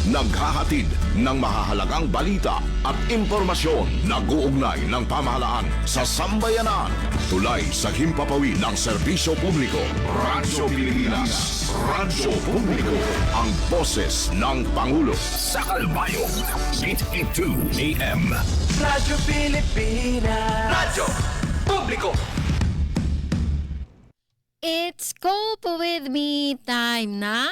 Naghahatid ng mahahalagang balita at impormasyon. Nag-uugnay ng pamahalaan sa sambayanan. Tulay sa himpapawid ng serbisyo publiko. Radyo Pilipinas. Radyo Publiko. Ang boses ng Pangulo. Sa Kalbayog, 882 AM. Radyo Pilipinas. Radyo Publiko. It's Cope With Me time na.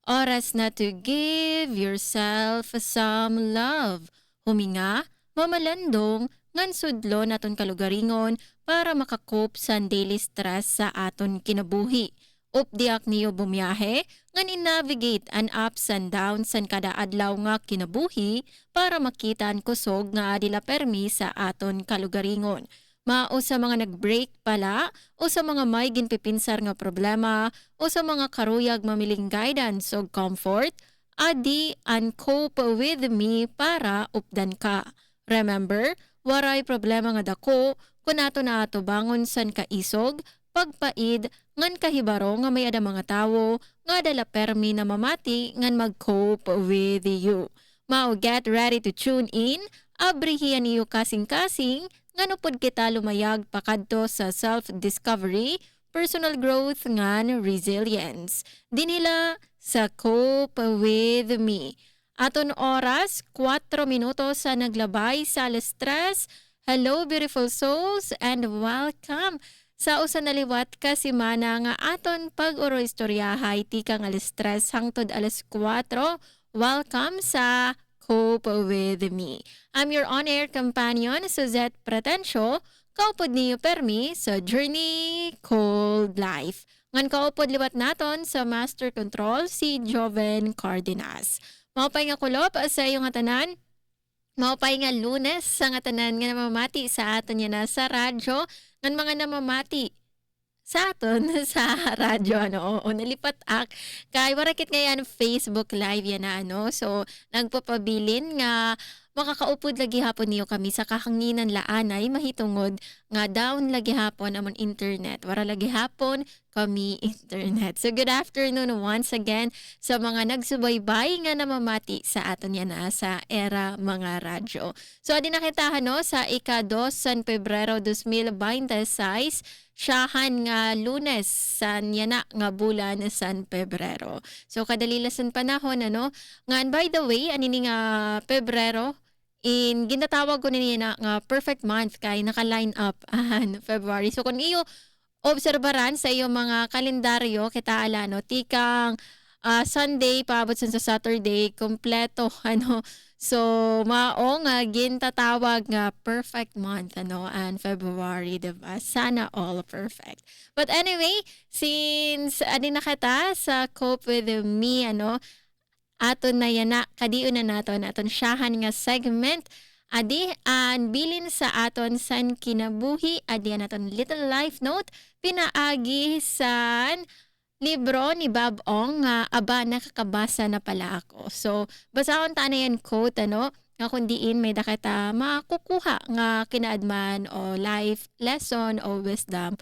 Oras na to give yourself some love. Huminga, mamalandong, ngan sudlo naton kalugaringon para makakope sa daily stress sa aton kinabuhi. Updiak niyo bumiyahe, ngan i-navigate an ups and downs san kada adlaw nga kinabuhi para makita ang kusog nga adila permi sa aton kalugaringon. Mao sa mga nag-break pala o sa mga may ginpipinsar nga problema o sa mga karuyag mamiling guidance o comfort, adi and cope with me para updan ka. Remember, waray problema nga dako kung ato na ato bangon san kaisog, pagpaid, ngan kahibaro nga may ada mga tawo nga dala permi na mamati ngan mag-cope with you. Mao get ready to tune in, abrihian niyo kasing-kasing, ngano pod kita lumayag pakadto sa self-discovery, personal growth ngan resilience. Dinila sa Cope With Me. Aton oras, 4 minutos sa naglabay sa alas-3. Hello beautiful souls and welcome sa usa na liwat ka semana nga aton pag-uro istoryahay tikang alas-3 hangtod alas-4. Welcome sa Cope With Me. I'm your on-air companion, Suzette Pretencio, kaupod niyo permi sa Journey Called Life. Ngan kaupod liwat naton sa Master Control si Joven Cardenas. Maupay nga kulop sa iyong atanan. Maupay nga Lunes sa atanan nga namamati sa aton yan na sa radyo. Ngan mga namamati sa aton sa radyo o nalipat kay warakit ngayon Facebook live yan na so nagpapabilin nga makakaupod lagi hapon niyo kami sa kahanginan laanay mahitungod nga down lagi hapon amon internet wara lagi hapon kami internet. So good afternoon once again sa mga nagsubaybay nga namamati sa aton yan na sa era mga radyo. So adi nakitahan sa ika-2 San Pebrero 2026 siyahan nga Lunes san yana nga bulan san Pebrero. So kadalilasan panahon ngan by the way anini nga Pebrero in ginatawag ko nini na nga perfect month kay naka-line up February. So kung iyo obserbaran sa iyo mga kalendaryo kita tikang Sunday paabot sa Saturday kompleto so mao nga gintatawag nga perfect month and February diba sana all perfect. But anyway, since adi na kita sa Cope With Me aton na yana kadiun na naton siyahan nga segment adi an bilin sa aton san kinabuhi adi naton little life note pinaagi san libro ni Bob Ong nga aba nakakabasa na pala ako. So basahon ta na yan quote nga kundiin may dakita makukuha nga kinaadman o life lesson o wisdom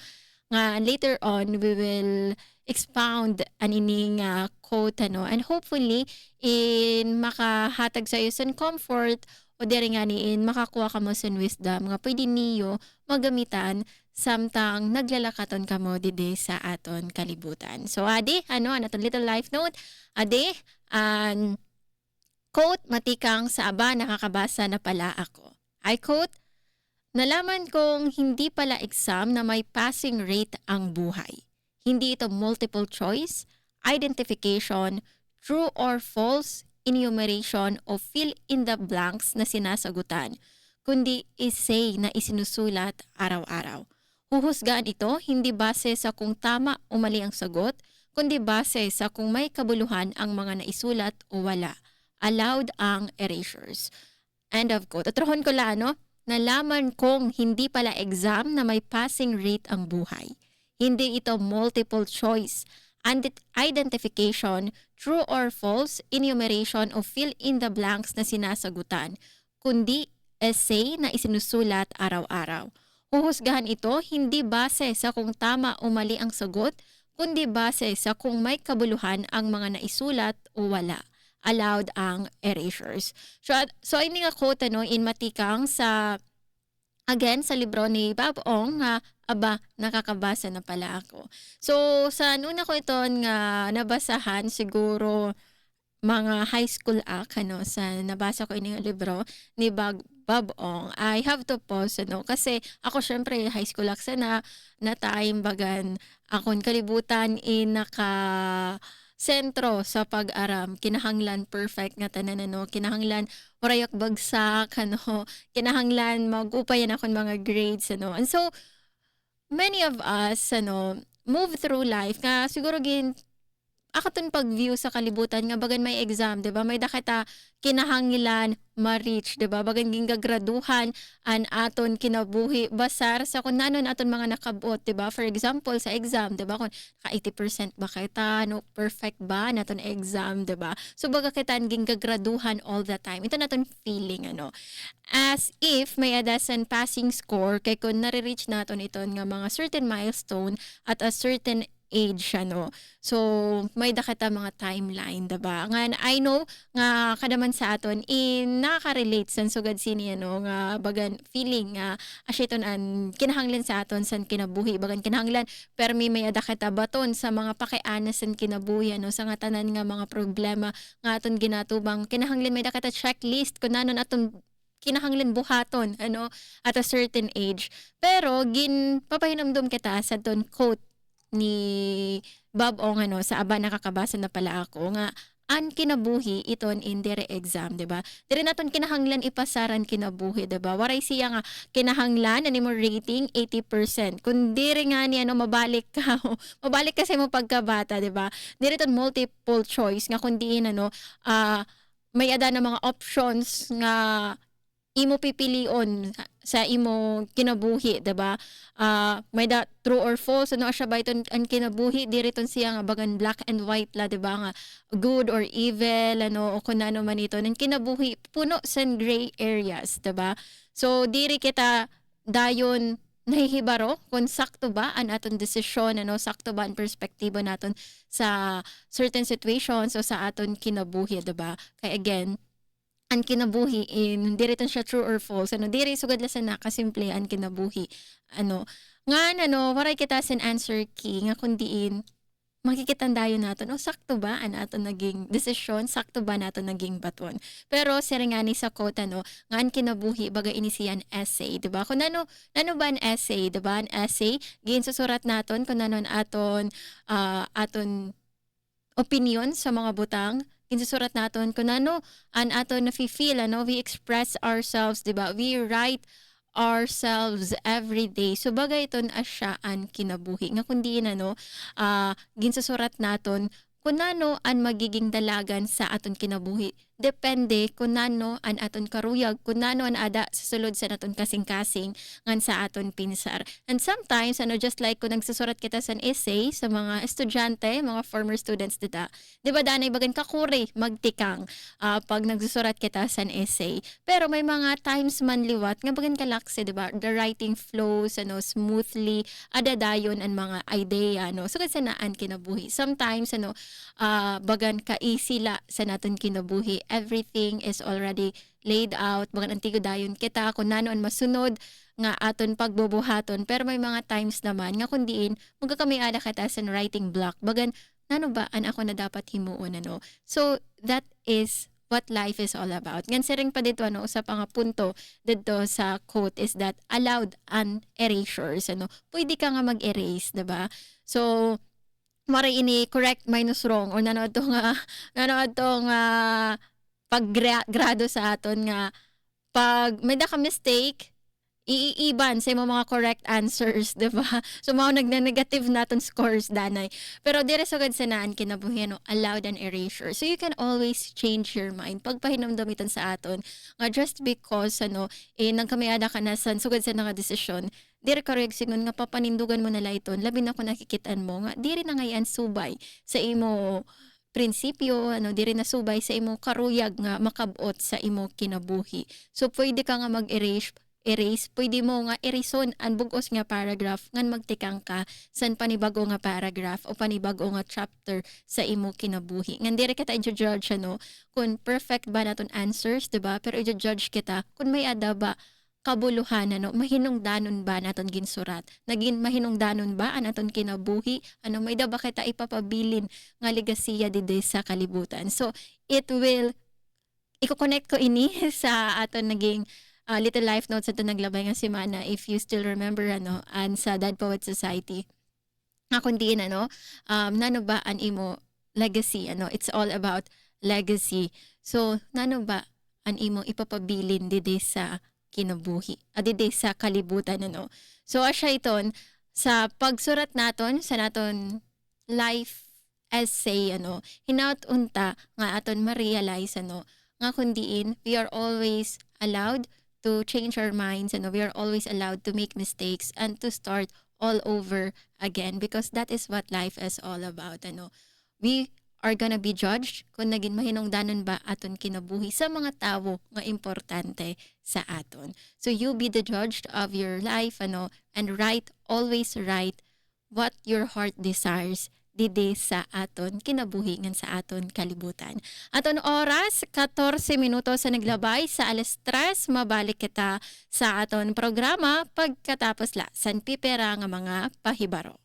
nga later on we will expound aning quote and hopefully in makahatag sa iyo san comfort o diri nga niin makakuha ka mo san wisdom nga pwede niyo magamitan samtang naglalakaton ka mo dide sa aton kalibutan. So adi aton little life note adi quote matikang sa aba nakakabasa na pala ako. I quote, nalaman kong hindi pala exam na may passing rate ang buhay. Hindi ito multiple choice, identification, true or false, enumeration o fill in the blanks na sinasagutan, kundi essay na isinusulat araw-araw. Huhusgaan ito hindi base sa kung tama o mali ang sagot, kundi base sa kung may kabuluhan ang mga naisulat o wala. Allowed ang erasures. End of quote. Atrohon ko nalaman kong hindi pala exam na may passing rate ang buhay. Hindi ito multiple choice, identification, true or false, enumeration o fill in the blanks na sinasagutan, kundi essay na isinusulat araw-araw. Huhusgahan ito hindi base sa kung tama o mali ang sagot, kundi base sa kung may kabuluhan ang mga naisulat o wala. allowed ang erasures. So ini nga quote in matikang sa again sa libro ni Bob Ong nga aba nakakabasa na pala ako. So sa una ko ito nga nabasahan siguro mga high school sa nabasa ko ining libro ni Bob Ong, I have to pause kasi ako syempre high school na time bagan akon kalibutan sentro sa pag-aram kinahanglan perfect nga tanan kinahanglan warayok bagsak kinahanglan mag-upayan akon mga grades and so many of us move through life nga siguro ako tun pag-view sa kalibutan nga bagan may exam, 'di ba? May dakita kinahanglan ma-reach, 'di ba? Bagan gingagraduhan an aton kinabuhi basar sa kun nanon aton mga nakabot, 'di ba? For example, sa exam, 'di ba? Kung ka 80% ba kita, no perfect ba naton exam, 'di ba? So baga kita gingagraduhan all the time. Ito naton feeling as if may adasan passing score kay kun nare-reach naton iton nga mga certain milestone at a certain age So may dakita mga timeline diba nga I know nga kadaman sa aton nakaka-relate san sugad sini nga bagan feeling nga asyeton an kinahanglan sa aton san kinabuhi bagan kinahanglan permi may adakita baton sa mga pakianas san kinabuhi sa nga tanan nga mga problema nga aton ginatubang kinahanglan may dakita checklist kun nanon aton kinahanglan buhaton at a certain age pero papahinumdum kita sa ton quote ni Bob Ong sa aba nakakabasa na pala ako nga an kinabuhi iton in dire exam, 'di ba? Dire naton kinahanglan ipasaran kinabuhi, 'di ba? Waray siya nga kinahanglan ani mo rating 80%. Kun dire nga ni mabalik ka, mabalik ka sa imong pagkabata, 'di ba? Dire ton multiple choice nga kundi may ada na mga options nga imo pipilion sa imo kinabuhi, 'di ba? May true or false siya ba iton ang kinabuhi diriton siya nga bagan black and white la, 'di ba? Nga good or evil o kunano man ito ang kinabuhi puno sa gray areas, 'di ba? So diri kita dayon nahihibaro kung sakto ba ang aton desisyon sakto ba ang perspektibo naton sa certain situations o sa aton kinabuhi, 'di ba? Kay again ang kinabuhi diri tan siya true or false diri sugad la sa nakasimple ang kinabuhi nga waray kita sin answer key nga kundiin makikitan dayon naton sakto ba ang aton naging desisyon sakto ba naton naging baton pero sirengani sa quote nga ang kinabuhi baga inisiyan essay, diba? Kung nano ba an essay, diba? An essay ginsusurat naton kung nanon aton opinion sa mga butang ginsusurat naton kung ano an aton nafi-feel we express ourselves, diba? We write ourselves every day. So bagay iton asya an kinabuhi nga kundi ginsusurat naton kung ano an magiging dalagan sa aton kinabuhi. Depende kung nano an aton karuyag, kung nano an ada sa sulod sa naton kasing-kasing ngan sa aton pinsar. And sometimes just like kung nagsusurat kita sa essay sa mga estudyante, mga former students dita, di ba danay bagan kakuri magtikang pag nagsusurat kita sa essay. Pero may mga times man liwat nga bagan kalakse, di ba? The writing flows smoothly, ada dayon ang mga idea so kasi naan kinabuhi. Sometimes bagan ka-easy la sa naton kinabuhi. Everything is already laid out. Bagan antigo dayon kita kung nano ang masunod nga aton pagbubuhaton. Pero may mga times naman nga kundiin magkakami ada kita sa writing block. Bagan nano ba an ako na dapat himuon So that is what life is all about. Ngan siring pa dito sa pangapunto dito sa quote is that allowed an erasures pwede ka nga mag-erase, diba? So maray ini correct minus wrong or nanood to nga paggrado sa aton nga pag may da ka mistake iiban sa imong mga correct answers, diba? So mao nagna-negative naton scores danay. Pero dire sagad sa naan kinabuhi allowed an erasure. So you can always change your mind pagpahinumdum iton sa aton nga just because nagkamiada ka na sa sugad sa nga desisyon dire correct sigon nga papanindugan mo na iton labi na ko nakikitaan mo nga dire na ngayon subay sa imo prinsipyo diri na subay sa imo karuyag nga makabot sa imo kinabuhi. So pwede ka nga mag-erase erase, pwede mo nga erason ang bugos nga paragraph ngan magtikang ka san panibago nga paragraph o panibago nga chapter sa imo kinabuhi. Ngan dire kita i-judge ano kung perfect ba naton answers, diba? Pero i-judge kita kung may ada ba kabuluhan ano, mahinungdanon ba naton ginsurat, naging mahinungdanon ba an aton kinabuhi, ano may da ba kita ipapabilin nga legasiya dide sa kalibutan. So it will i-connect ko ini sa aton naging little life notes sa naglabay nga semana, if you still remember ano, and sa Dad Poet Society nga kundi ano, nano ba an imo legacy, ano, it's all about legacy. So nano ba an imo ipapabilin dide sa kinabuhi, dide sa kalibutan ano. So asya iton sa pagsurat naton sa naton life essay ano, hinaut unta nga aton ma-realize ano nga kundiin we are always allowed to change our minds and we are always allowed to make mistakes and to start all over again, because that is what life is all about ano. We are gonna be judged kung naging mahinungdanon ba aton kinabuhi sa mga tawo nga importante sa aton. So you be the judge of your life ano, and always write what your heart desires dide sa aton kinabuhi ngan sa aton kalibutan. Aton oras 14 minutos sa naglabay sa 3:00, mabalik kita sa aton programa pagkatapos la san pipera nga mga pahibaro.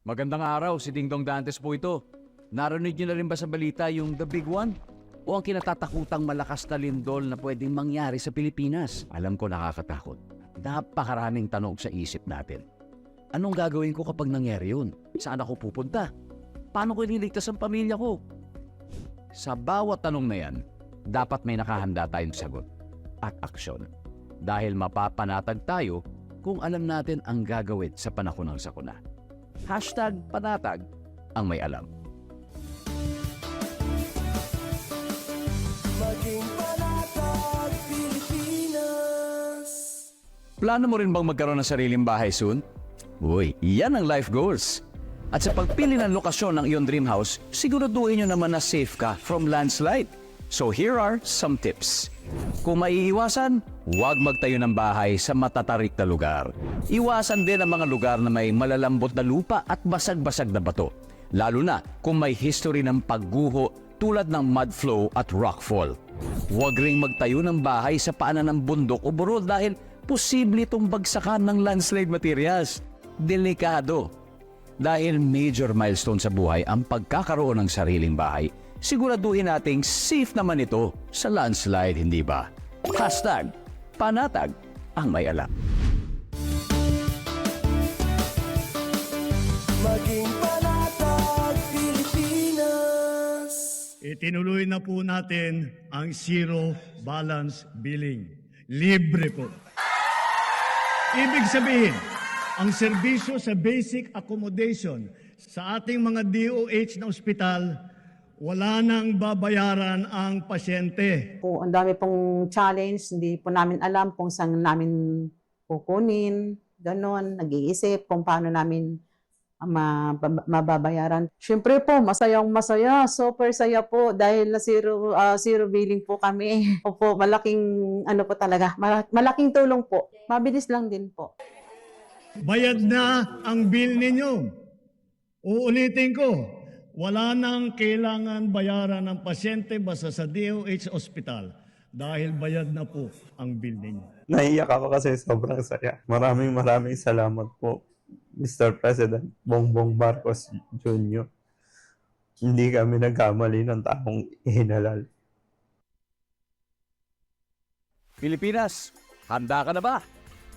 Magandang araw, si Ding Dong Dantes po ito. Narinig niyo na rin ba sa balita yung The Big One? O ang kinatatakutang malakas na lindol na pwedeng mangyari sa Pilipinas? Alam ko nakakatakot. Napakaraming tanong sa isip natin. Anong gagawin ko kapag nangyari yun? Saan ako pupunta? Paano ko ililigtas ang pamilya ko? Sa bawat tanong na yan, dapat may nakahanda tayong sagot at aksyon. Dahil mapapanatag tayo kung alam natin ang gagawin sa panahon ng sakuna. #panatag ang may alam. Maging panatag Pilipinas. Plano mo rin bang magkaroon ng sariling bahay soon? Uy, yan ang life goals. At sa pagpili ng lokasyon ng iyong dream house, siguraduhin nyo naman na safe ka from landslide. So here are some tips. Kung maiiwasan, huwag magtayo ng bahay sa matatarik na lugar. Iwasan din ang mga lugar na may malalambot na lupa at basag-basag na bato. Lalo na kung may history ng pagguho tulad ng mud flow at rockfall. Huwag ring magtayo ng bahay sa paanan ng bundok o burol dahil posible itong bagsakan ng landslide materials. Delikado. Dahil major milestone sa buhay ang pagkakaroon ng sariling bahay, siguraduhin nating safe naman ito sa landslide, hindi ba? #panatag ang may alam. Maging panatag Pilipinas. Itinuloy na po natin ang zero balance billing. Libre po. Ibig sabihin, ang serbisyo sa basic accommodation sa ating mga DOH na ospital, wala nang babayaran ang pasyente. Po, ang dami pong challenge, hindi po namin alam kung saan namin kukunin, ganon, nag-iisip kung paano namin mababayaran. Siyempre po, masayang masaya, super saya po dahil na zero billing po kami. Opo, malaking ano po talaga, malaking tulong po. Mabilis lang din po. Bayad na ang bill ninyo. Uulitin ko, wala nang kailangan bayaran ng pasyente basta sa DOH Hospital dahil bayad na po ang bill ninyo. Naiiyak ako kasi sobrang saya. Maraming salamat po, Mr. President Bongbong Marcos Jr. Hindi kami nagkamali ng taong ihinalal. Pilipinas, handa ka na ba?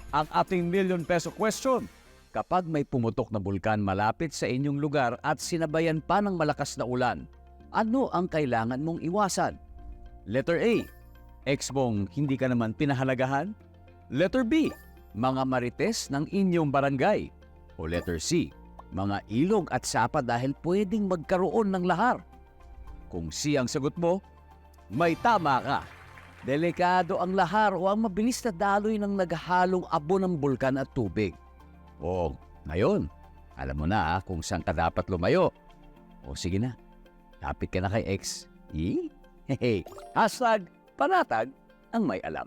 Ang ating million peso question. Kapag may pumutok na bulkan malapit sa inyong lugar at sinabayan pa ng malakas na ulan, ano ang kailangan mong iwasan? Letter A, ex mong hindi ka naman pinahalagahan? Letter B, mga marites ng inyong barangay? O letter C, mga ilog at sapa dahil pwedeng magkaroon ng lahar? Kung C ang sagot mo, may tama ka. Delikado ang lahar o ang mabilis na daloy ng naghahalong abo ng bulkan at tubig. O, ngayon, alam mo na kung saan ka dapat lumayo. O sige na, lapit ka na kay X. #panatag ang may alam.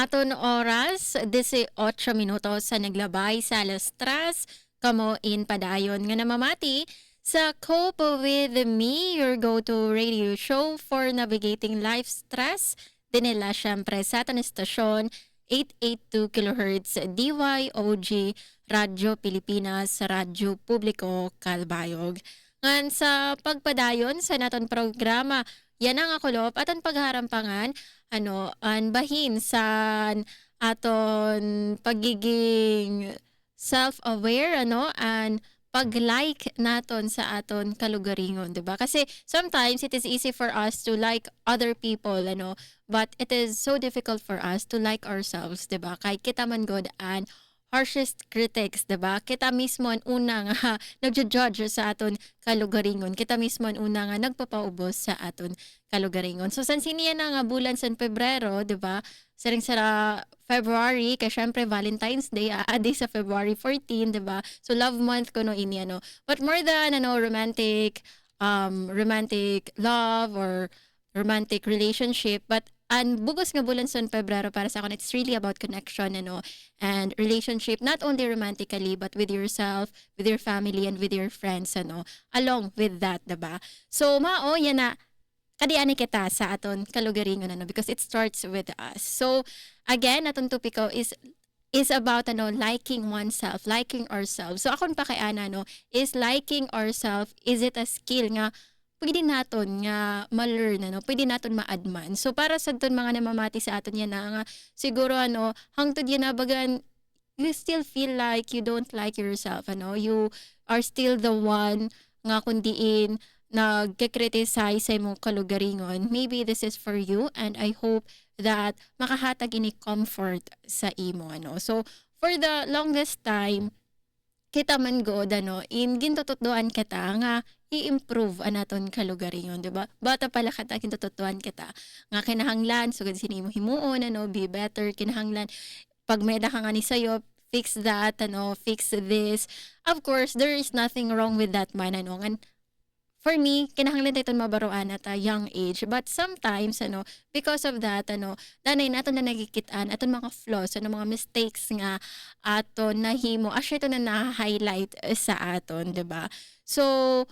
aton oras 18 minutos sa naglabay sa alas 3 kamo in padayon nga namamati sa Cope with Me, your go-to radio show for navigating life stress. Dinila syempre sa aton estasyon 882 kHz DYOG Radyo Pilipinas, Radyo Publiko Kalbayog. Ngan sa pagpadayon sa naton programa, yan ang akulop aton pagharampangan anbahin sa aton pagiging self-aware and pag-like naton sa aton kalugaringon, 'di ba? Kasi sometimes it is easy for us to like other people, but it is so difficult for us to like ourselves, 'di ba? Kay kita man god an harshest critics, 'di ba? Kita mismo ang una nga nagjo-judge sa aton kalugaringon. Kita mismo ang una nga nagpapaubos sa aton kalugaringon. So siniya na nga bulan sa Pebrero, 'di ba? Saring sara February, kay syempre Valentine's Day, adi sa February 14, 'di ba? So love month kuno ini But more than romantic love or romantic relationship, but ang bugos nga bulan sa Pebrero para sa akin, it's really about connection and relationship, not only romantically but with yourself, with your family and with your friends along with that, diba? So mao yan na kadiani kita sa aton kalugaringon because it starts with us. So again, aton topiko is about liking oneself, liking ourselves. So akon pa kay ana is liking ourselves, is it a skill nga pwede naton nga ma-learn, pwede naton ma-adman. So para sa ton mga namamati sa aton yan nga siguro hangtod yan na bagan you still feel like you don't like yourself, you are still the one nga kundiin nag-criticize sa imong kalugaringon. Maybe this is for you and I hope that makahatag ini comfort sa imo So for the longest time kita man god in gintututuan kita nga i-improve anaton kalugaringon, 'di ba? Bata pala kata gintututuan kita nga kinahanglan sugad sini mo himuon be better, kinahanglan pag may ka nga ni sayo, fix that, fix this. Of course there is nothing wrong with that man and for me, kinahanglan dayton mabaruan at a young age. But sometimes, because of that, danay naton na nagikit-an, aton mga flaws, mga mistakes nga aton nahimo, asya ito na na-highlight sa aton, 'di ba? So,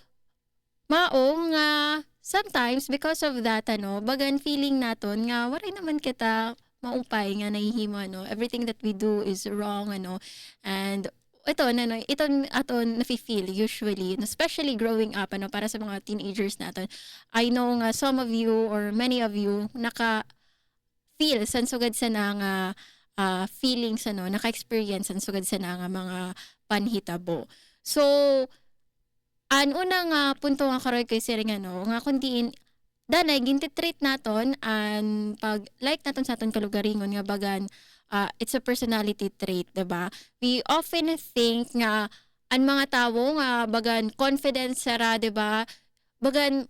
mao nga sometimes because of that, bagan feeling naton nga waray naman kita maupay nga nahihimo, everything that we do is wrong, and ito aton nafe-feel usually, especially growing up para sa mga teenagers natin. I know nga some of you or many of you naka-feel san sugad sa nga feelings naka-experience san sugad sa nga mga panhitabo. So an unang punto nga karoy kay sir nga kundiin danay ginti-treat naton an pag like naton sa aton kalugaringon nga bagan it's a personality trait, 'di ba? We often think nga ang mga tawo nga bagan confident sara, 'di ba? Bagan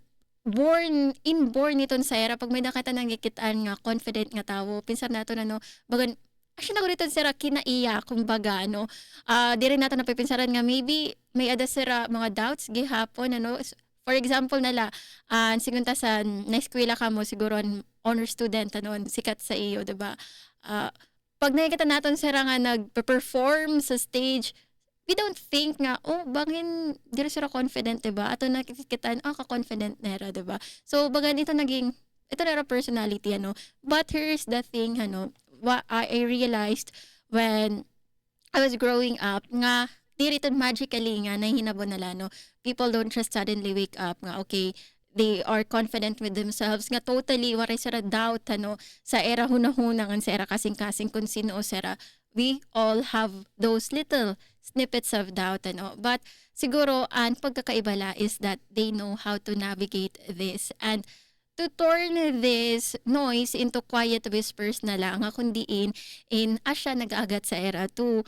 inborn niton sa era pag may nakita nang gikitaan nga confident nga tawo, pinsan naton bagan asya na guriton sira kinaiya kumbaga di rin nato napipinsaran nga maybe may ada sira mga doubts gihapon for example nala sigunta sa na-eskwela ka mo siguro an honor student sikat sa iyo, 'di ba? Pag nakikita natin sila nga nag-perform sa stage, we don't think nga, bangin, di rin sila confident, diba? Ato nakikitaan, ka-confident nera, diba? So, bagan ito nera personality, But here's the thing, what I realized when I was growing up, nga, di rin magically nga, nahinabo nala, people don't just suddenly wake up nga, okay, they are confident with themselves nga totally waray sira doubt sa era hunahuna nga sa era kasing-kasing kung sino sira. We all have those little snippets of doubt but siguro ang pagkakaibala is that they know how to navigate this and to turn this noise into quiet whispers na lang nga kundiin in asya nag-agat sa era to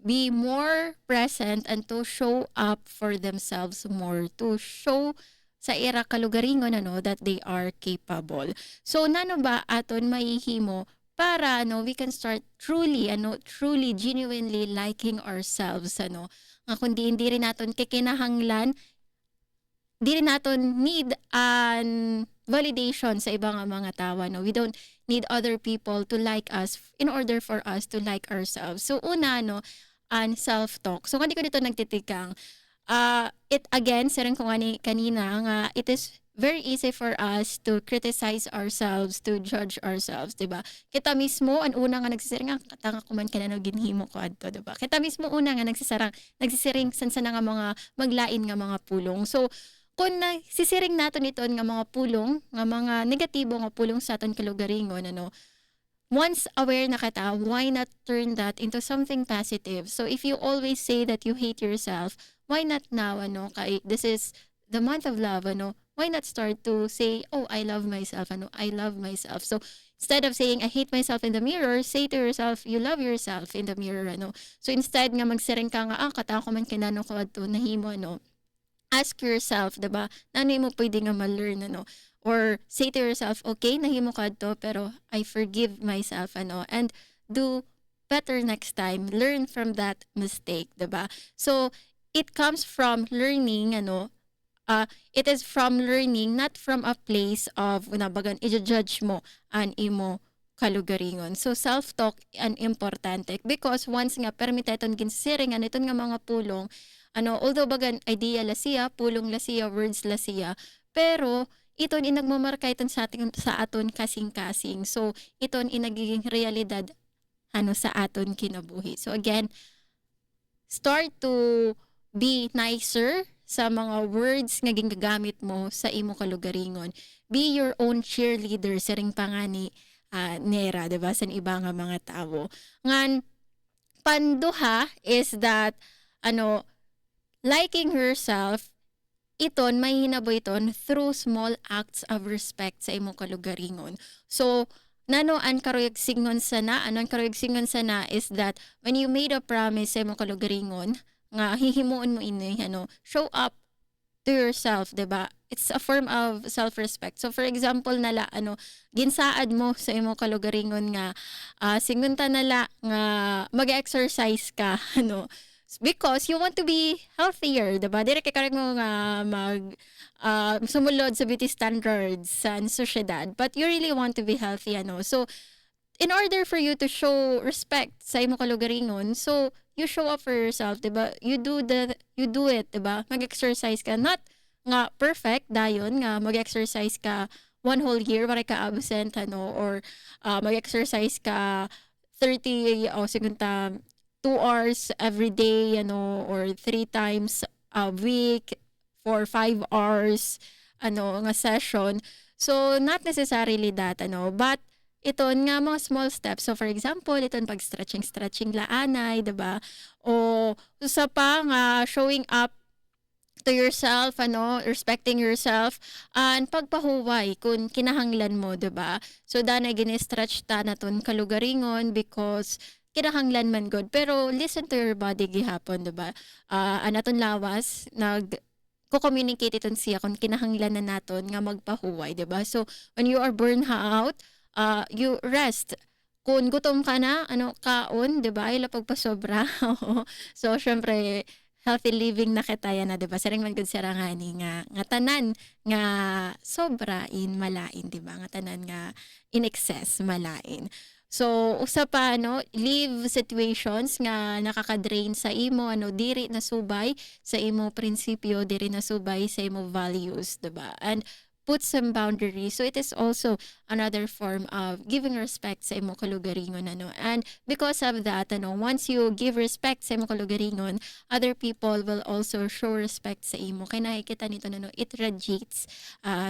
be more present and to show up for themselves more, to show sa era kalugaringon that they are capable. So nano ba aton mahihimo para we can start truly genuinely liking ourselves nga kundi hindi rin naton kikinahanglan, di rin naton need an validation sa ibang mga tawa. We don't need other people to like us in order for us to like ourselves. So una an self-talk. So kung di ko dito nagtitikang, it again, sarang ko nga kanina nga, it is very easy for us to criticize ourselves, to judge ourselves, di ba? Kita mismo, ang una nga nagsisiring, katanga kuman ka na ginhimo ko adto, di ba? Kita mismo una nga nagsisiring sansa na nga mga maglain nga mga pulong. So, kung nagsisiring naton ito nga mga pulong, nga mga negatibo nga pulong sa aton kalugaringon, once aware na kita, why not turn that into something positive? So, if you always say that you hate yourself, why not now, kay this is the month of love, why not start to say, oh, I love myself, I love myself. So, instead of saying, I hate myself in the mirror, say to yourself, you love yourself in the mirror, So, instead nga magsiring ka nga, katako man kinano ko ato, nahimo, ask yourself, diba, nano mo pwede nga ma-learn, or say to yourself, okay, nahimo ka ato, pero I forgive myself, and do better next time. Learn from that mistake, diba? So, it comes from learning, it is from learning, not from a place of unabagan i-judge mo an imo kalugaringon. So self-talk an importante because once nga permiteton ginsiring iton nga mga pulong, although bagan idea la siya, pulong la siya, words la siya, pero iton inagmamarka iton sa aton kasing-kasing. So iton inagiging realidad sa aton kinabuhi. So again, start to be nicer sa mga words nga ginagamit mo sa imo kalugaringon. Be your own cheerleader sa ring pangani nera, diba? Sa iba nga mga tao. Ngan, panduha is that, liking herself, iton, may hinabo iton through small acts of respect sa imo kalugaringon. So, ang karuyag singon sana is that when you made a promise sa imo kalugaringon, nga hihimuon mo ini show up to yourself, diba? It's a form of self-respect. So for example nala ginsaad mo sa imo kalugaringon nga singunta nala nga mag-exercise ka because you want to be healthier, diba? Dire kay karek mo nga sumulod sa beauty standards sa sosyedad, but you really want to be healthy, So in order for you to show respect sa imo kalugaringon, so you show up for yourself, diba? You do it, diba? Mag-exercise ka, not nga perfect dayon nga mag-exercise ka 1 whole year para ka absent or mag-exercise ka 30 o sigunta 2 hours every day or 3 times a week for 5 hours nga session. So not necessarily that but iton nga mga small steps. So for example, iton pag stretching laanay, diba? O sa pa nga showing up to yourself, respecting yourself, and pagpahuway kung kinahanglan mo, diba? So danay gini-stretch ta naton kalugaringon because kinahanglan man good. Pero listen to your body gihapon, diba? Anaton lawas ko-communicate iton siya kung kinahanglan na naton nga magpahuway, diba? So when you are burned out, you rest. Kung gutom ka na, kaon, diba? Ila pagpasobra. So, syempre, healthy living na kitaya na, diba? Sarang man good sarangani nga tanan nga sobra in malain, diba? Nga tanan nga in excess malain. So, usa pa, live situations nga nakaka-drain sa imo, diri na subay sa imo prinsipyo, diri na subay sa imo values, diba? And put some boundaries. So it is also another form of giving respect sa imo kalugaringon and because of that once you give respect sa imo kalugaringon, other people will also show respect sa imo. Kay nakikita nito it radiates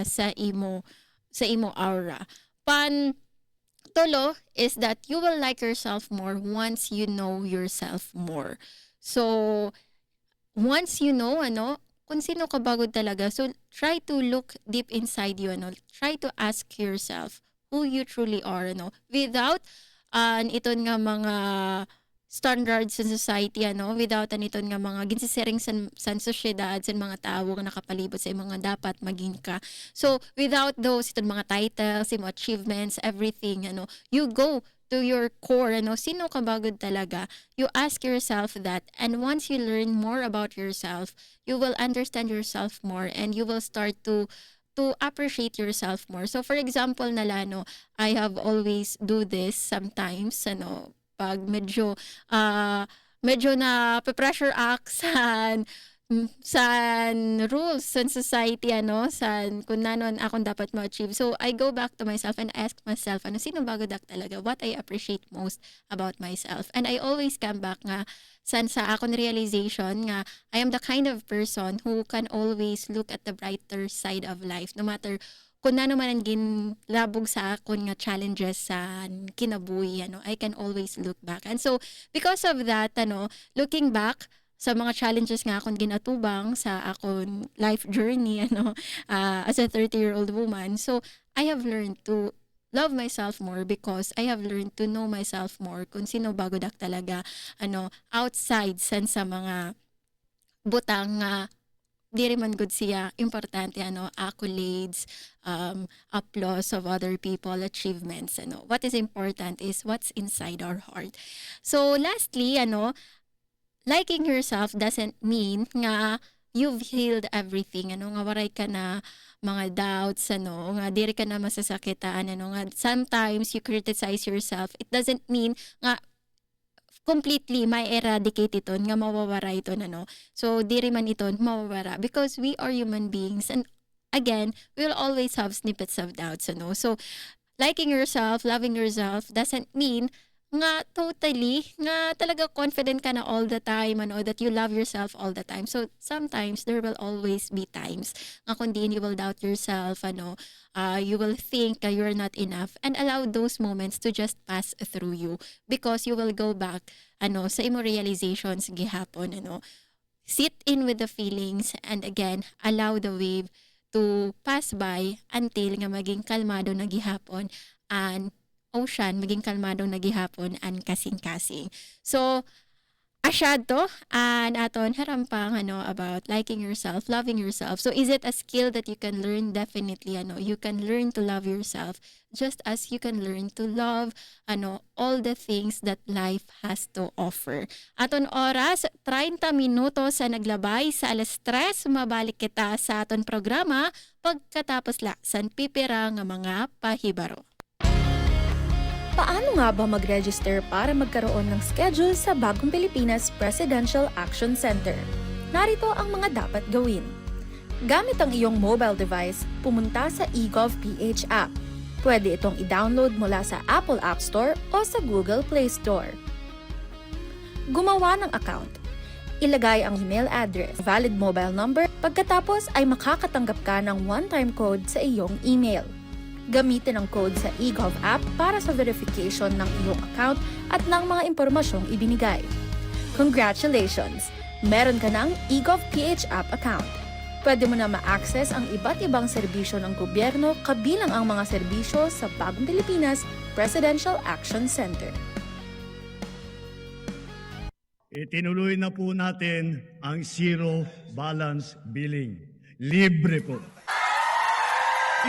sa imo aura. Tulo is that you will like yourself more once you know yourself more. So once you know kung sino ka bagod talaga. So, try to look deep inside you, Try to ask yourself who you truly are, Without iton nga mga standards in society, Without iton nga mga ginsisiring sa sosyedad, sa mga tao nga nakapalibot sa mga dapat maging ka. So, without those, iton mga titles, mga achievements, everything, you go to your core, sino ka bagod talaga. You ask yourself that, and once you learn more about yourself, you will understand yourself more and you will start to to appreciate yourself more. So for example Nalano, I have always do this sometimes pag medyo na pressure act sa rules sa society kung nanon akong dapat ma-achieve. So I go back to myself and ask myself sino bago dak talaga, what I appreciate most about myself. And I always come back nga sa akong realization nga I am the kind of person who can always look at the brighter side of life, no matter kung ano man ang ginlabog sa akon nga challenges sa kinabuhi, I can always look back. And so because of that, looking back sa mga challenges nga akong ginatubang sa akong life journey as a 30-year-old woman, so I have learned to love myself more because I have learned to know myself more kung sino bago dak talaga outside sa mga butang nga di rin man good siya importante accolades, applause of other people, achievements. What is important is what's inside our heart. So lastly, liking yourself doesn't mean nga you've healed everything. Nga waray ka na mga doubts, nga diri ka na masasakitan, nga sometimes you criticize yourself. It doesn't mean nga completely may eradicate ito, nga mawawara ito, So diri man ito mawawara because we are human beings, and again, we'll always have snippets of doubts, So liking yourself, loving yourself doesn't mean nga totally nga talaga confident ka na all the time, that you love yourself all the time. So sometimes there will always be times nga kundi you will doubt yourself, you will think you're not enough, and allow those moments to just pass through you because you will go back sa imo realizations gihapon, sit in with the feelings, and again allow the wave to pass by until nga maging kalmado na gihapon and ocean maging kalmado na gihapon and kasing-kasing. So asyad to and aton harampang about liking yourself, loving yourself. So is it a skill that you can learn? Definitely you can learn to love yourself just as you can learn to love all the things that life has to offer. Aton oras 30 minutos sa naglabay sa 3:00 mabalik kita sa aton programa pagkatapos la san pipira nga mga pahibaro. Paano nga ba mag-register para magkaroon ng schedule sa Bagong Pilipinas Presidential Action Center? Narito ang mga dapat gawin. Gamit ang iyong mobile device, pumunta sa eGovPH app. Pwede itong i-download mula sa Apple App Store o sa Google Play Store. Gumawa ng account. Ilagay ang email address, valid mobile number, pagkatapos ay makakatanggap ka ng one-time code sa iyong email. Gamitin ang code sa eGov app para sa verification ng iyong account at ng mga impormasyong ibinigay. Congratulations! Meron ka ng eGovPH app account. Pwede mo na ma-access ang iba't ibang serbisyo ng gobyerno kabilang ang mga serbisyo sa Bagong Pilipinas Presidential Action Center. Itinuloy na po natin ang zero balance billing. Libre po.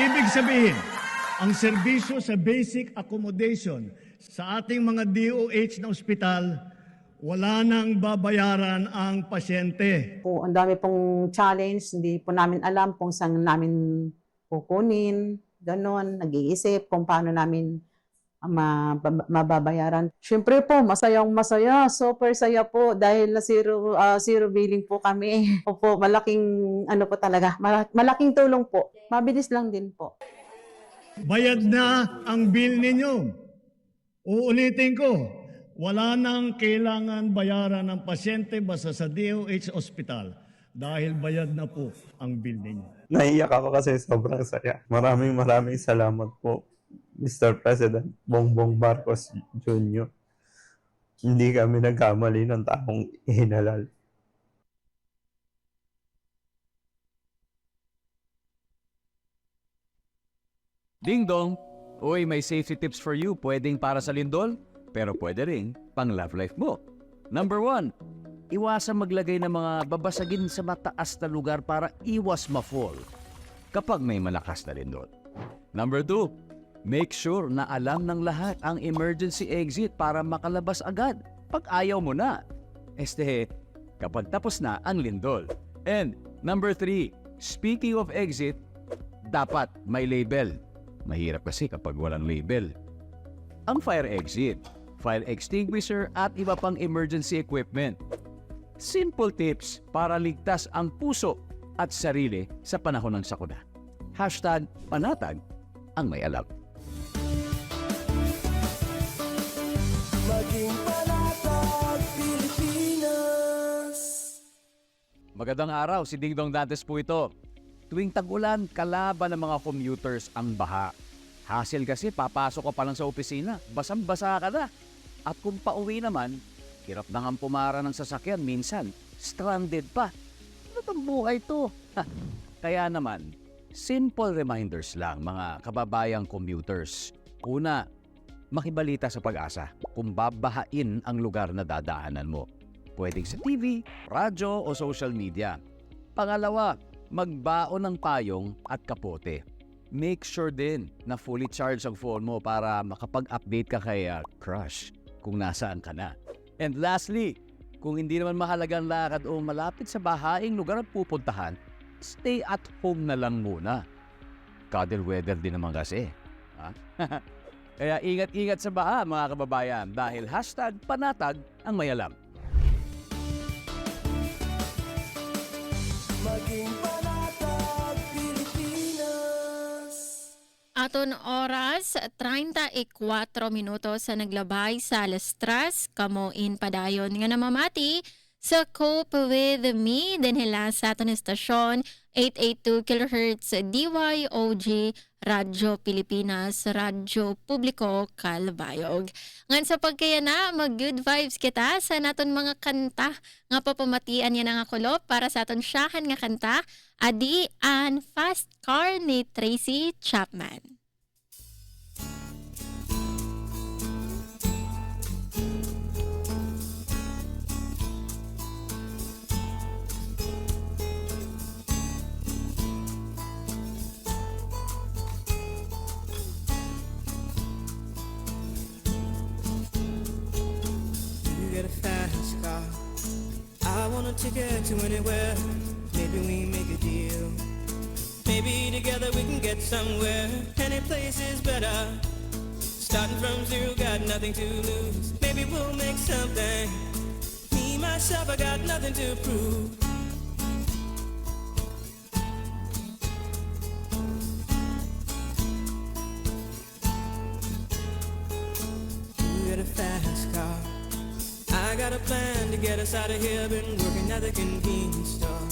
Ibig sabihin, ang serbisyo sa basic accommodation sa ating mga DOH na ospital, wala nang babayaran ang pasyente. Ang dami pong challenge, hindi po namin alam kung saan namin kukunin, ganon, nag-iisip kung paano namin mababayaran. Siyempre po, masayang-masaya, super saya po dahil na zero billing po kami. Opo, malaking po talaga, malaking tulong po. Mabilis lang din po. Bayad na ang bill ninyo. Uulitin ko, wala nang kailangan bayaran ng pasyente basta sa DOH Hospital dahil bayad na po ang bill ninyo. Naiyak ako kasi sobrang saya. Maraming salamat po, Mr. President Bongbong Marcos Jr. Hindi kami nagkamali ng taong ihinalal. Ding dong! Uy, may safety tips for you. Pwedeng para sa lindol, pero pwede rin pang love life mo. Number 1, iwasan maglagay ng mga babasagin sa mataas na lugar para iwas ma-fall kapag may malakas na lindol. Number 2, make sure na alam ng lahat ang emergency exit para makalabas agad pag ayaw mo na. Kapag tapos na ang lindol. And number 3, speaking of exit, dapat may label. Mahirap kasi kapag walang label. Ang fire exit, fire extinguisher at iba pang emergency equipment. Simple tips para ligtas ang puso at sarili sa panahon ng sakuna. #panatag ang may alam. Maging panatag Pilipinas. Magandang araw, si Ding Dong Dantes po ito. Tuwing tag-ulan, kalaban ng mga commuters ang baha. Hassle kasi, papasok ka pa lang sa opisina, basang-basa ka na. At kung pauwi naman, hirap na nga pumara ng sasakyan, minsan, stranded pa. Ano bang buhay to? Kaya naman, simple reminders lang mga kababayang commuters. Una, makibalita sa Pag-asa kung babahain ang lugar na dadaanan mo. Pwedeng sa TV, radyo o social media. Pangalawa, magbaon ng payong at kapote. Make sure din na fully charged ang phone mo para makapag-update ka kay crush kung nasaan ka na. And lastly, kung hindi naman mahalagang lakad o malapit sa bahaing lugar at pupuntahan, stay at home na lang muna. Cuddle weather din naman kasi. Ha? Kaya ingat-ingat sa baha mga kababayan dahil #panatag ang may alam. Maging panatag Pilipinas. Aton oras, 34 minutos sa naglabay sa alas 3, kamuin padayon nga namamati sa Cope With Me, dinhila sa aton estasyon, 882 kHz DYOG, Radyo Pilipinas, Radyo Publiko, Calbayog. Ngan sa pagkayana, mag-good vibes kita sa naton mga kanta nga papamatian yan ang akulop para sa aton syahan nga kanta, Adi and Fast Car ni Tracy Chapman. You get a fast car. I want a ticket to anywhere. Maybe we make a deal. Maybe together we can get somewhere. Any place is better. Starting from zero, got nothing to lose. Maybe we'll make something. Me, myself, I got nothing to prove. You get a fast car. I got a plan to get us out of here. Been working at the convenience store.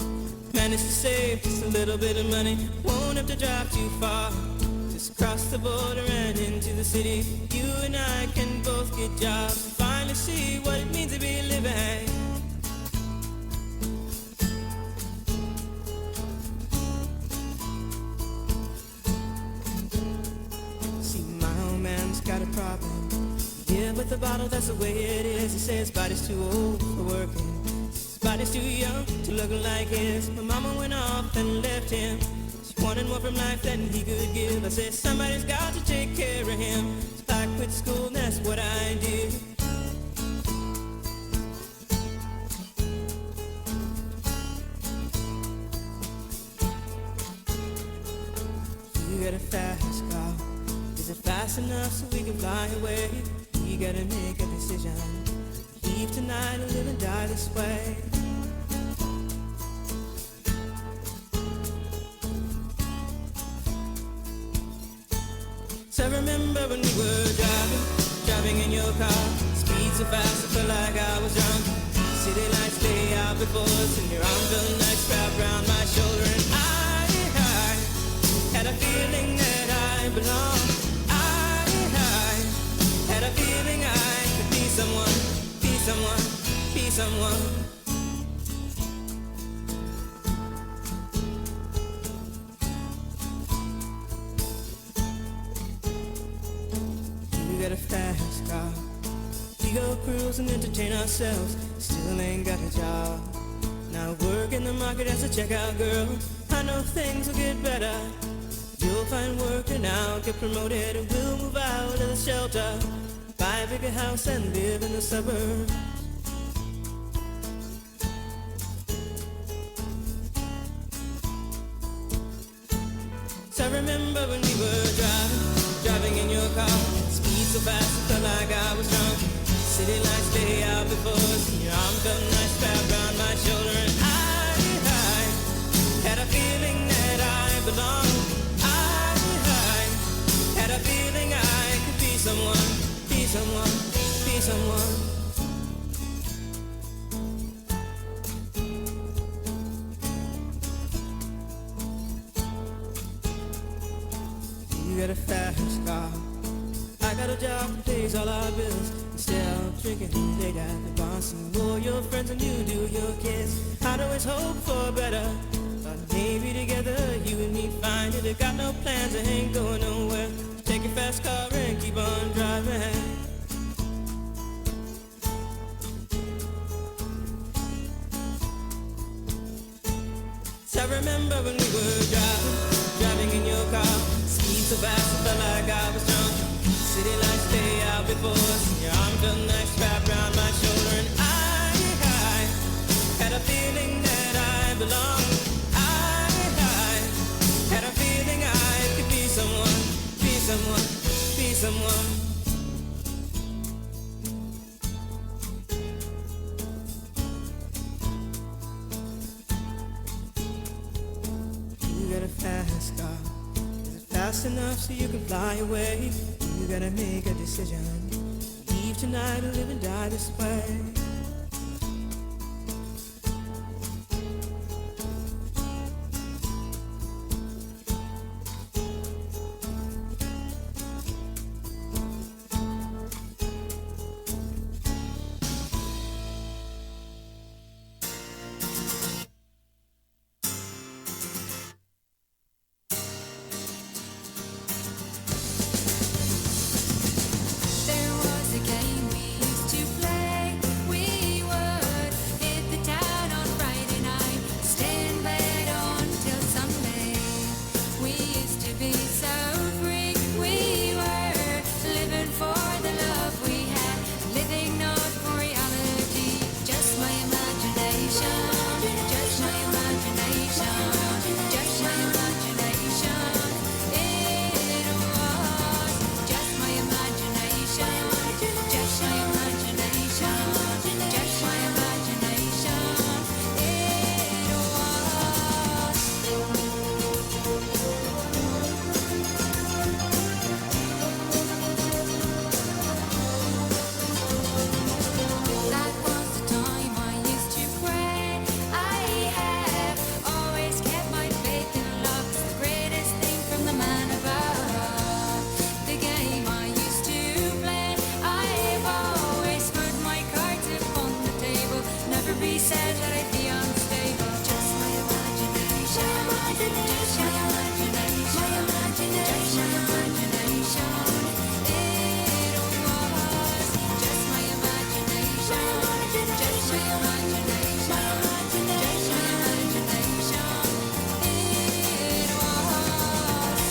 Managed to save just a little bit of money. Won't have to drive too far. Just cross the border and into the city. You and I can both get jobs. Finally see what it means to be living. See, my old man's got a problem. Yeah, with the bottle, that's the way it is. He says his body's too old for working. His body's too young to look like his. My mama went off and left him. She wanted more from life than he could give. I said, somebody's got to take care of him. So I quit school and that's what I did. You got a fast car. Is it fast enough so we can fly away? You gotta make a decision. Leave tonight or live and die this way. So I remember when we were driving in your car. Speed so fast I felt like I was drunk. City lights lay out before us and your arm felt nice wrapped around my shoulder. And I had a feeling that I belonged. I had a feeling I could be someone, be someone, be someone. You got a fast car. We go cruise and entertain ourselves. Still ain't got a job. Now work in the market as a checkout girl. I know things will get better. You'll find work and I'll get promoted and we'll move out of the shelter. Buy a bigger house and live in the suburbs. So I remember when we were driving in your car. Speed so fast, it felt like I was drunk. City lights lay out before us, and your arm felt nice wrapped around my shoulder. And I had a feeling that I belonged. I had a feeling I could be someone, be someone, be someone. You got a fast car, I got a job that pays all our bills. Still drinking late at the bar. Some more your friends than you do your kids. I'd always hope for better, but maybe together you and me find it. I got no plans, I ain't going nowhere. Take your fast car and keep on driving. So I remember when we were driving in your car. Speed so fast, it felt like I was drunk. City lights lay out before us, and your arm felt nice wrapped around my shoulder. And I had a feeling that I belonged. I had a feeling I could be someone, be someone, be someone. You got a fast car, is it fast enough so you can fly away? You gotta make a decision, leave tonight or live and die this way. There was a game we used to play. We would hit the town on Friday night, stay in bed until Sunday. We used to be so free. We were living for the love we had, living not for reality. Just my imagination, just my imagination, just my imagination. It was just my imagination, just my imagination, just my imagination. It That was the time I used to pray. I have always kept my faith in love. It's the greatest thing from the man above. The game I used to play. I've always put my cards upon the table. Never be said that I'd be unstable. Just my imagination, just my imagination, just my imagination. It was just my imagination, just my imagination, just my imagination. It was.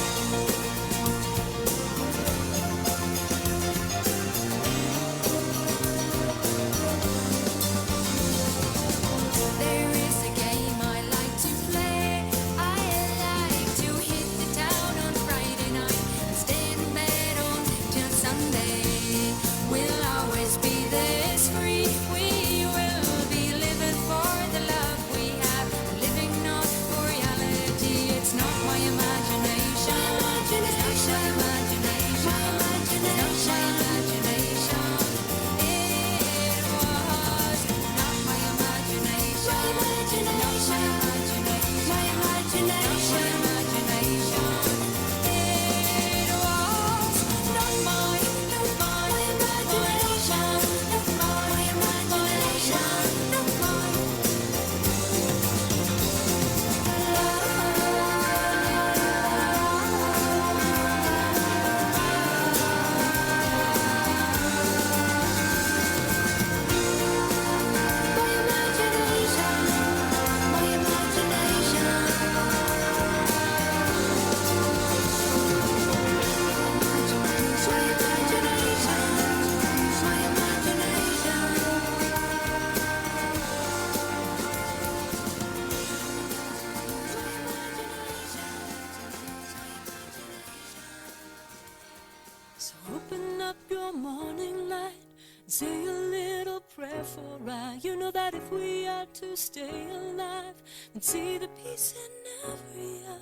your morning light and say a little prayer for I. You know that if we are to stay alive and see the peace in every eye.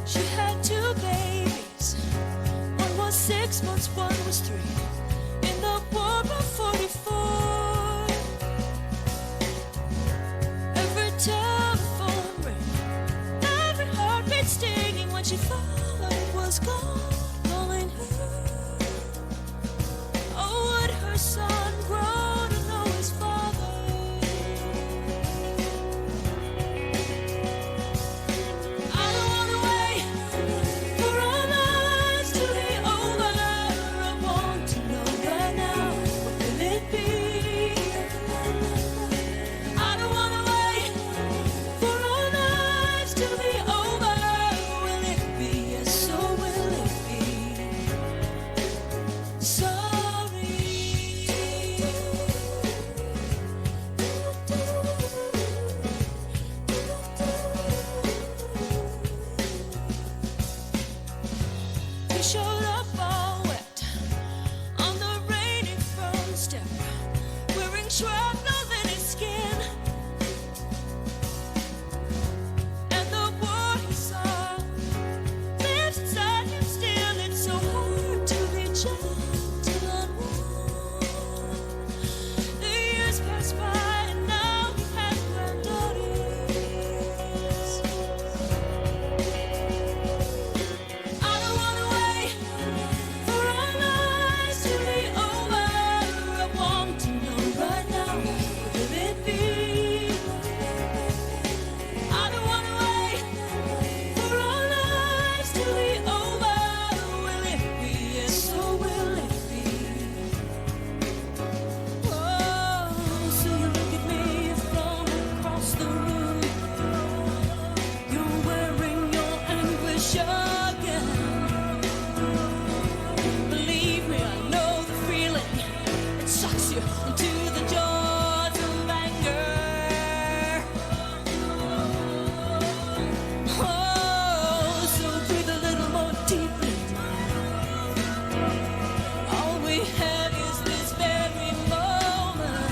She had 2 babies. One was 6 months, one was 3. In the war of 44, every telephone ring, every heartbeat stinging when she thought it was gone, calling her. Oh, would her son grow to know his father? I don't wanna wait for our lives to be over. I want to know right now, what will it be? I don't wanna wait for our lives to be over. Will it be? Yes, so will it be? He showed up all wet on the rainy front step, wearing shrapnel in his skin. And the war he saw lives inside him still. It's so hard to be gentle and warm. The years pass by and now he has granddaughters. I don't wanna wait for our lives to be over. I want to know right now, what will it be? I don't wanna wait for our lives to be over. Will it be? Yes, so will it be? Oh, so you look at me from across the room. You're wearing your anguish again. Believe me, I know the feeling. It sucks you into the jaws of anger. Oh, so breathe a little more deeply. All we have is this very moment.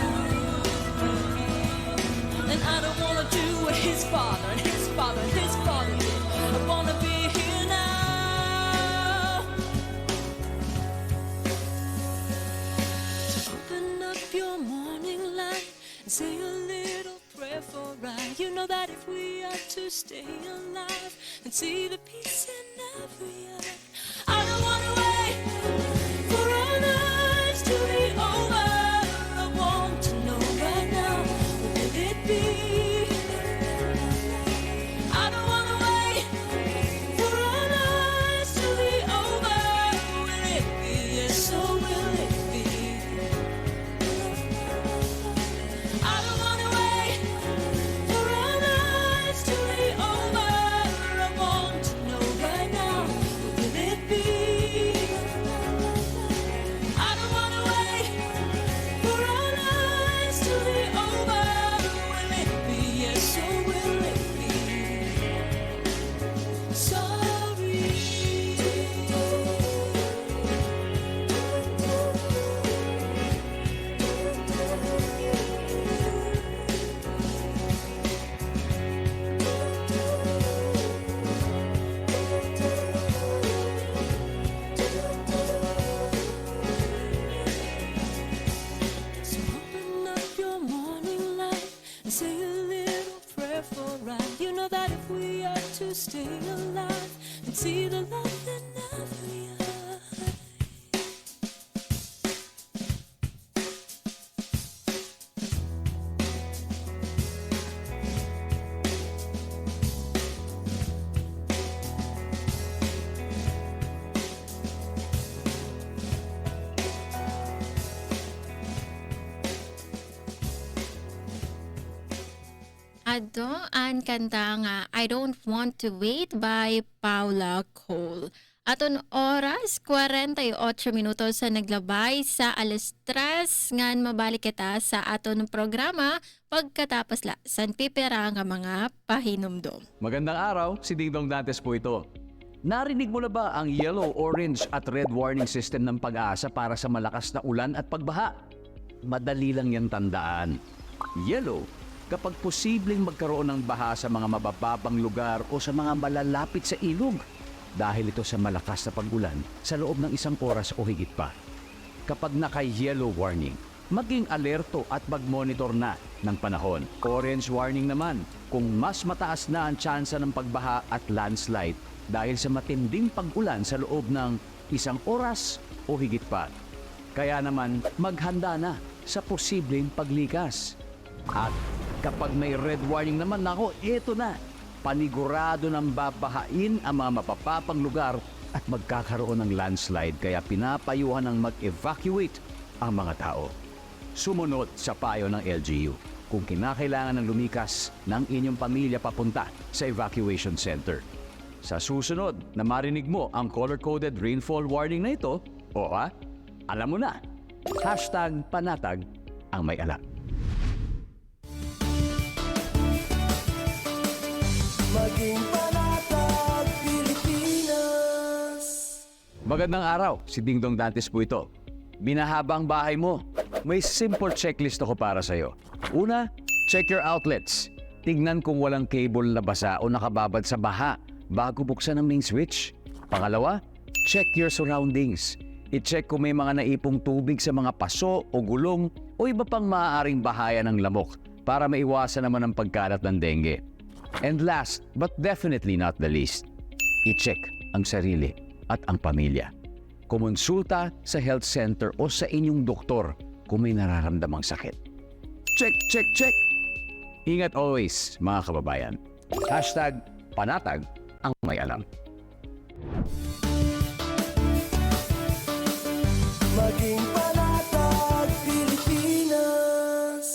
And I don't wanna do what his father and his father and his father did. I wanna be here now. Open up your morning light and say a little prayer for I. You know that if we are to stay alive and see the peace in every eye. I don't wanna wait for our lives to be over. I want to know right now, what will it be? I don't wanna wait for our lives to be over. Will it be? Yes, so will it be? I don't wanna wait for our lives to be over. I want to know right now, what will it be? I don't wanna wait for our lives to be over. Will it be? Yes, so will it be? Sorry. So open up your morning light and say a little prayer for I. You know that if we are to stay alive and see the love in every eye. Ado ang kanta nga I Don't Want to Wait by Paula Cole. Aton oras 48 minutos sa naglabay sa alas 3 ngan mabalik kita sa aton programa pagkatapos la san pipera nga mga pahinumdom. Magandang araw, si Dingdong Dantes po ito. Narinig mo na ba ang yellow, orange at red warning system ng Pag-asa para sa malakas na ulan at pagbaha? Madali lang yan tandaan. Yellow, kapag posibleng magkaroon ng baha sa mga mabababang lugar o sa mga malalapit sa ilog. Dahil ito sa malakas na pag-ulan sa loob ng 1 oras o higit pa. Kapag naka-yellow warning, maging alerto at mag-monitor na ng panahon. Orange warning naman kung mas mataas na ang tsansa ng pagbaha at landslide dahil sa matinding pag-ulan sa loob ng 1 oras o higit pa. Kaya naman maghanda na sa posibleng paglikas. At kapag may red warning naman, nako, eto na. Panigurado ng babahain ang mga mapapapang lugar at magkakaroon ng landslide kaya pinapayuhan ng mag-evacuate ang mga tao. Sumunod sa payo ng LGU kung kinakailangan ng lumikas ng inyong pamilya papunta sa evacuation center. Sa susunod na marinig mo ang color-coded rainfall warning na ito, alam mo na, #panatag ang may alam. Maging panatag Pilipinas. Magandang araw, si Dingdong Dantes po ito. Binahaba ang bahay mo. May simple checklist ako para sa'yo. Una, check your outlets. Tignan kung walang cable na basa o nakababad sa baha bago buksan ang main switch. Pangalawa, check your surroundings. I-check kung may mga naipong tubig sa mga paso o gulong o iba pang maaaring bahaya ng lamok para maiwasan naman ang pagkalat ng dengue. And last, but definitely not the least, i-check ang sarili at ang pamilya. Kumonsulta sa health center o sa inyong doktor kung may nararamdamang sakit. Check, check, check! Ingat always, mga kababayan. #panatag ang may alam. Maging panatag Pilipinas.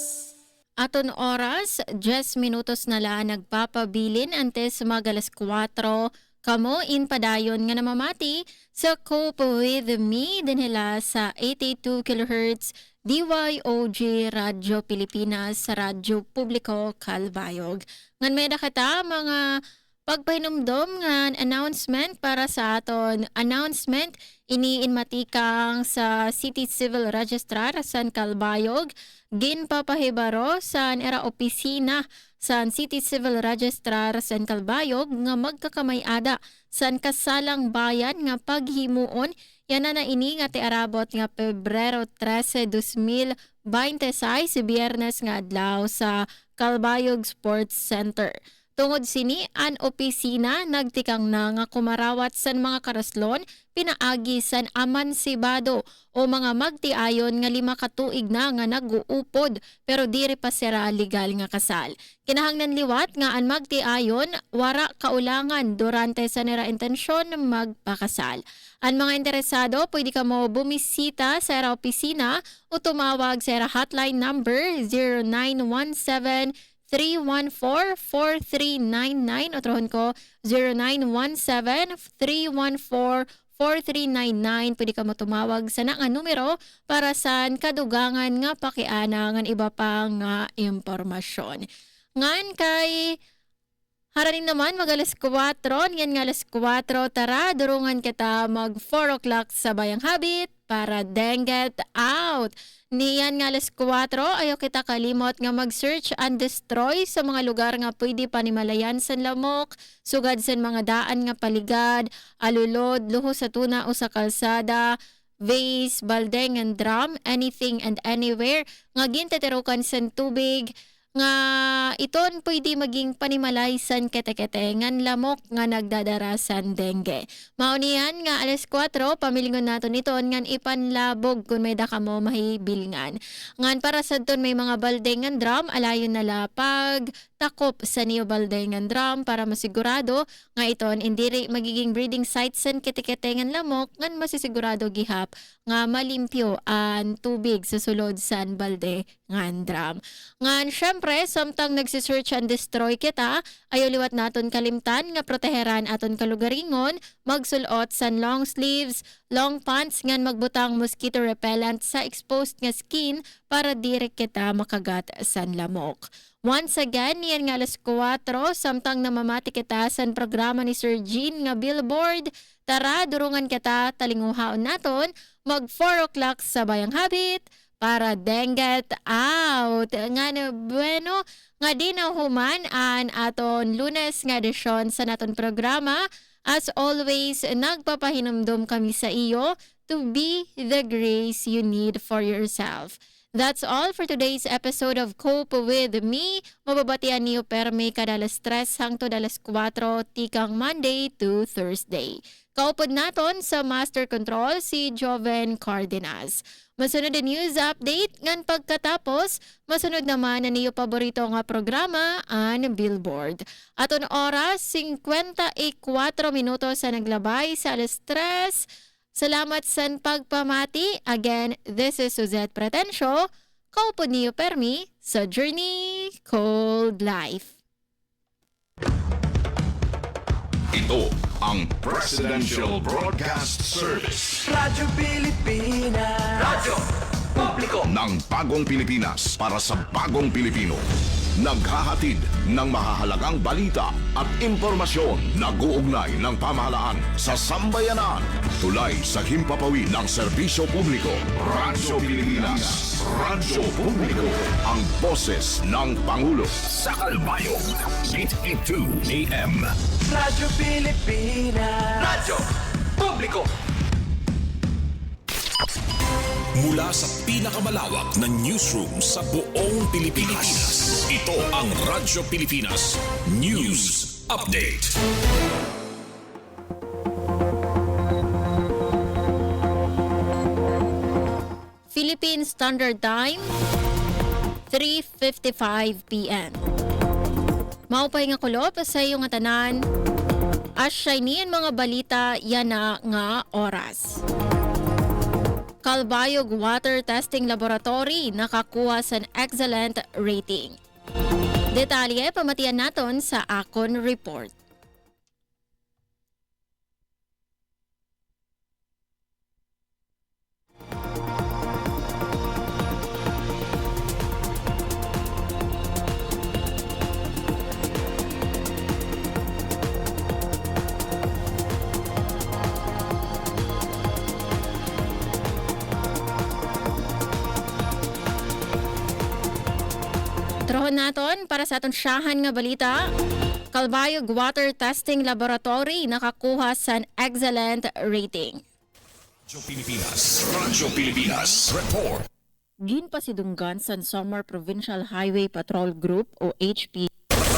Aton oras, 10 minutos na lang nagpapabilin antes magalas 4. Kamo in padayon nga namamati sa Cope with Me dinhila sa 82 kHz DYOG Radyo Pilipinas sa Radyo Publiko Calbayog. Ngan may nakita mga pagpahinumdom nga announcement para sa aton announcement iniinmatikang sa City Civil Registrar San Calbayog ginpapahibaro sa era opisina sa City Civil Registrar San Calbayog nga magkakamay-ada san kasalang bayan nga paghimuon yan na ini nga ti arabot nga Pebrero 13, 2026 Biyernes nga adlaw sa Calbayog Sports Center. Tungod sini an opisina nagtikang na nga kumarawat san mga karaslon pinaagi san amansibado o mga magtiayon nga 5 katuig na nga naguupod pero diri pa sira legal nga kasal. Kinahanglan liwat nga an magtiayon wara kaulangan durante sa nira intensyon magpakasal. Ang mga interesado pwede ka mo bumisita sa era opisina o tumawag sa era hotline number 0917 314-4399 o trohon ko 0917-314-4399. Pwede ka mo tumawag sa nga numero para sa kadugangan nga pakiana ng iba pang impormasyon. Ngan kay haraning naman mag-alas 4, yan nga alas 4, tara, durungan kita mag 4 o'clock sa Bayang Habit para dengue out. Niyan nga alas 4, ayaw kita kalimot nga mag-search and destroy sa mga lugar nga pwede panimalayan sa lamok, sugad sa mga daan nga paligad, alulod, luho sa tuna o sa kalsada, vase, baldeng and drum, anything and anywhere, nga ginteterokan sa tubig, nga iton pwede maging panimalaysan kete-ketengan lamok nga nagdadarasan dengue. Maunihan nga alas 4 pamilingon naton iton ngan ipanlabog kung may daka mo mahibilngan. Ngan para sa ton may mga baldengan drum alayon na lapag takop sa niyo baldengan drum para masigurado nga iton indiri magiging breeding sites san kete-ketengan lamok ngan masisigurado gihap nga malimpyo ang tubig sa sulod san balde ngan dram. Ngan syempre, samtang nagsisearch and destroy kita, ayaw liwat naton kalimtan nga proteheran aton kalugaringon, magsulot san long sleeves, long pants ngan magbutang mosquito repellent sa exposed nga skin para direk kita makagat san lamok. Once again, yan nga alas 4, samtang namamati kita sa programa ni Sir Jean nga Billboard. Tara, durungan kita, talinguhaon naton, mag 4 o'clock sa Bayang Habit, para denget out. Nga na bueno, nga di na human an aton Lunes nga edisyon sa naton programa. As always, nagpapahinumdum kami sa iyo to be the grace you need for yourself. That's all for today's episode of Cope With Me. Mababatian niyo perme kada alas 3 hangtod alas 4 tikang Monday to Thursday. Kaupod naton sa Master Control si Joven Cardenas. Masunod ang news update ngan pagkatapos, masunod naman ang niyo paborito nga programa ang Billboard. Aton oras 54 minutos sa naglabay sa alas 3. Salamat sa pagpamati. Again, this is Suzette Pretencio. Kaupod niyo permi sa Journey Called Life. Ito ang Presidential Broadcast Service Radyo Pilipinas. Radyo Publiko ng Bagong Pilipinas para sa Bagong Pilipino. Naghahatid ng mahahalagang balita at impormasyon na guugnay ng pamahalaan sa sambayanan. Tulay sa himpapawid ng serbisyo publiko. Radyo Pilipinas. Radyo Publiko. Ang boses ng Pangulo. Sa Kalbayog, 882 AM. Radyo Pilipinas. Radyo Publiko. Mula sa pinakamalawak na newsroom sa buong Pilipinas. Ito ang Radyo Pilipinas News Update. Philippine Standard Time, 3:55 p.m. Maupay nga kulop sa iyo nga tanan. Asyay niyan mga balita yan na nga oras. Calbayog Water Testing Laboratory nakakuha sa excellent rating. Detalye pamatian naton sa Akon Report. Trohon naton para sa atong siyahan nga balita. Calbayog Water Testing Laboratory nakakuha sa excellent rating. Radyo Pilipinas. Radyo Pilipinas Report. Ginpasidunggan sa Samar Provincial Highway Patrol Group o HP.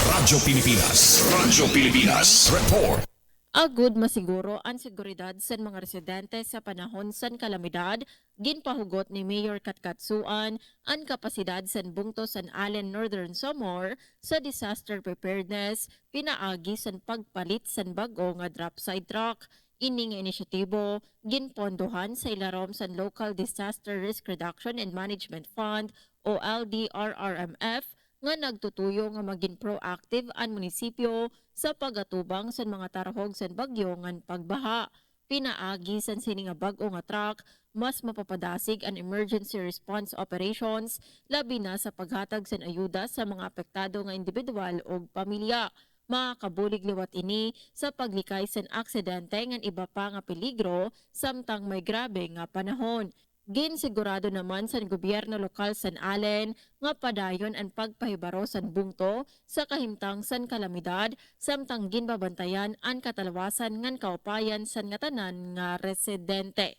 Radyo Pilipinas. Radyo Pilipinas Report. Agud masiguro ang seguridad sa mga residente sa panahon sa kalamidad, ginpahugot ni Mayor Katkatsuan ang kapasidad sa bungto sa Allen Northern Samar sa disaster preparedness, pinaagi sa pagpalit sa bago nga drop side truck. Ining inisyatibo, ginpondohan sa ilarom sa Local Disaster Risk Reduction and Management Fund o LDRRMF nga nagtutuyo nga maging proactive ang munisipyo sa pagatubang sa mga tarhog sa bagyo ngan pagbaha. Pinaagi sa sini nga bag-o nga truck, mas mapapadasig ang emergency response operations labi na sa paghatag sa ayuda sa mga apektado nga individual o pamilya. Makakabulig liwat ini sa paglikay sa aksidente ngan iba pa nga peligro samtang may grabe nga panahon. Ginsigurado naman sa gobyerno lokal San Allen nga padayon ang pagpahibaro sa bungto sa kahimtang san kalamidad samtang ginbabantayan ang katalawasan ngan kaupayan sa nga tanan nga residente.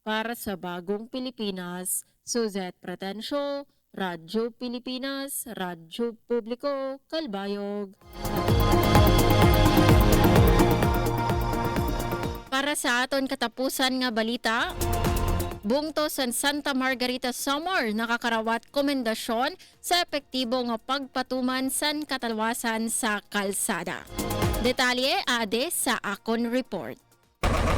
Para sa Bagong Pilipinas, Suzette Pretencio, Radyo Pilipinas, Radyo Publiko, Kalbayog. Para sa aton katapusan nga balita, bungto sa Santa Margarita Samar nakakarawat komendasyon sa epektibo nga pagpatuman sa katalawasan sa kalsada. Detalye ade sa Akon Report.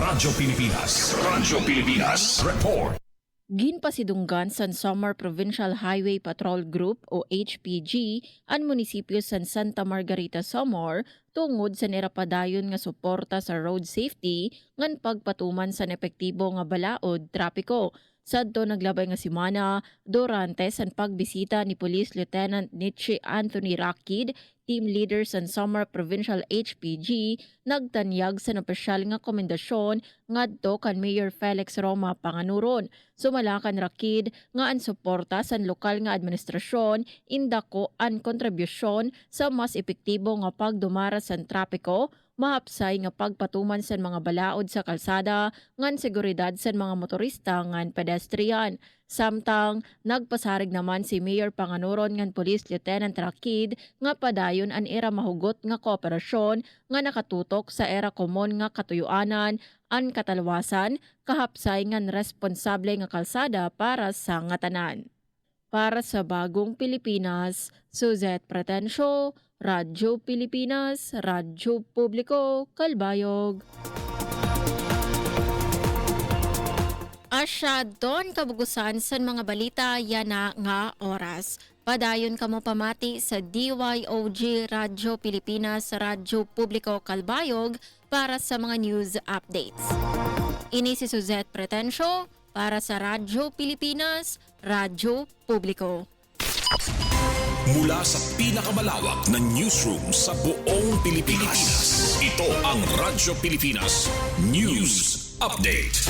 Radyo Pilipinas. Radyo Pilipinas Report. Ginpasidunggan sa Samar Provincial Highway Patrol Group o HPG ang munisipyo sa Santa Margarita, Samar tungod sa nirapadayon nga suporta sa road safety ngan pagpatuman sa epektibo nga balaod trapiko. Sadto naglabay nga semana durante sa pagbisita ni Police Lieutenant Nietzsche Anthony Rakid, team leader sa Samar Provincial HPG, nagtanyag sa napasyal nga komendasyon ngadto kan Mayor Felix Roma Panganuron. Sumalakan Rakid nga ang suporta sa lokal nga administrasyon indako ang kontribusyon sa mas epektibo nga pagdumara sa trapiko, mahapsay nga pagpatuman sa mga balaod sa kalsada ngan seguridad sa mga motorista ngan pedestrian. Samtang nagpasarig naman si Mayor Panganuron ngan Police Lieutenant Rakid nga padayon an era mahugot nga kooperasyon nga nakatutok sa era komon nga katuyuanan an katalwasan kahapsay ngan responsable nga kalsada para sa ngatanan. Para sa Bagong Pilipinas, Suzette Pretencio, Radyo Pilipinas, Radyo Publiko, Kalbayog. Asya doon kabugusan sa mga balita yana nga oras. Padayon kamo pamati sa DYOG Radyo Pilipinas, Radyo Publiko, Kalbayog para sa mga news updates. Ini si Suzette Pretencio para sa Radyo Pilipinas, Radyo Publiko. Mula sa pinakamalawak na newsroom sa buong Pilipinas, ito ang Radyo Pilipinas News Update.